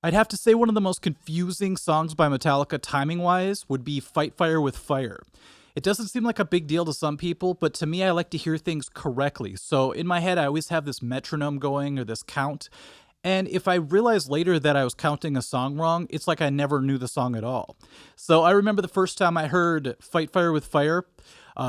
I'd have to say one of the most confusing songs by Metallica timing-wise would be Fight Fire with Fire. It doesn't seem like a big deal to some people, but to me, I like to hear things correctly. So in my head, I always have this metronome going or this count. And if I realize later that I was counting a song wrong, it's like I never knew the song at all. So I remember the first time I heard Fight Fire with Fire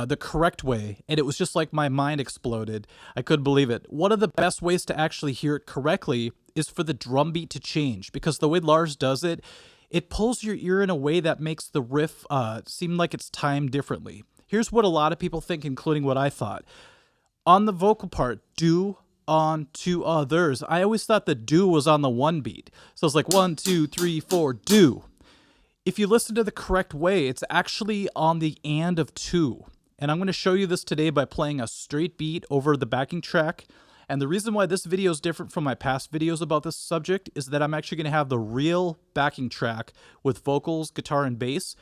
the correct way, and it was just like my mind exploded. I couldn't believe it. One of the best ways to actually hear it correctly is for the drum beat to change, because the way Lars does it, it pulls your ear in a way that makes the riff seem like it's timed differently. Here's what a lot of people think, including what I thought. On the vocal part, do on to others. I always thought the do was on the one beat. So it's like 1, 2, 3, 4, do. If you listen to the correct way, it's actually on the and of two. And I'm going to show you this today by playing a straight beat over the backing track. And the reason why this video is different from my past videos about this subject is that I'm actually going to have the real backing track with vocals, guitar, and bass.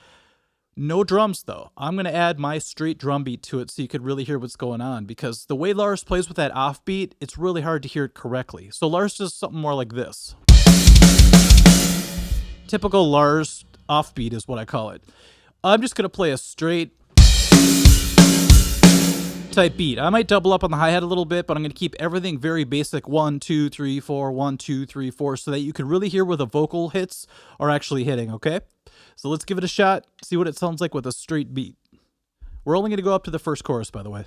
No drums, though. I'm going to add my straight drum beat to it so you could really hear what's going on, because the way Lars plays with that offbeat, it's really hard to hear it correctly. So Lars does something more like this. Typical Lars offbeat is what I call it. I'm just going to play a straight type beat. I might double up on the hi-hat a little bit, but I'm going to keep everything very basic. 1, 2, 3, 4, 1, 2, 3, 4, so that you can really hear where the vocal hits are actually hitting, okay? So let's give it a shot, see what it sounds like with a straight beat. We're only going to go up to the first chorus, by the way.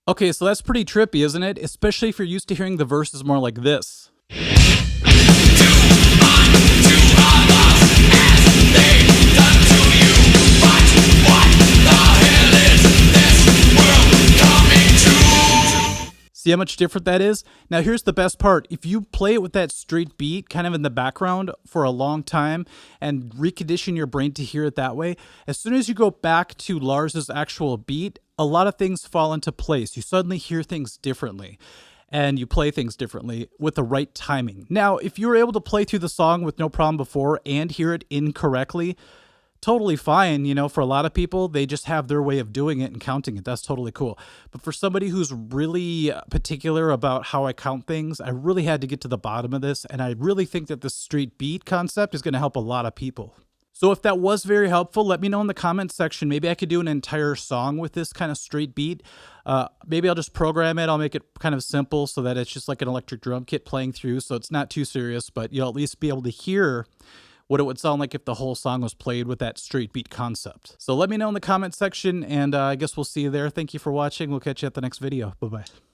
Okay, so that's pretty trippy, isn't it? Especially if you're used to hearing the verses more like this. See how much different that is? Now here's the best part. If you play it with that straight beat kind of in the background for a long time and recondition your brain to hear it that way, as soon as you go back to Lars's actual beat, a lot of things fall into place. You suddenly hear things differently and you play things differently with the right timing. Now, if you were able to play through the song with no problem before and hear it incorrectly, totally fine. You know, for a lot of people, they just have their way of doing it and counting it. That's totally cool. But for somebody who's really particular about how I count things, I really had to get to the bottom of this. And I really think that the straight beat concept is going to help a lot of people. So if that was very helpful, let me know in the comments section. Maybe I could do an entire song with this kind of straight beat. Maybe I'll just program it. I'll make it kind of simple so that it's just like an electric drum kit playing through. So it's not too serious, but you'll at least be able to hear what it would sound like if the whole song was played with that straight beat concept. So let me know in the comments section, and I guess we'll see you there. Thank you for watching. We'll catch you at the next video. Bye-bye.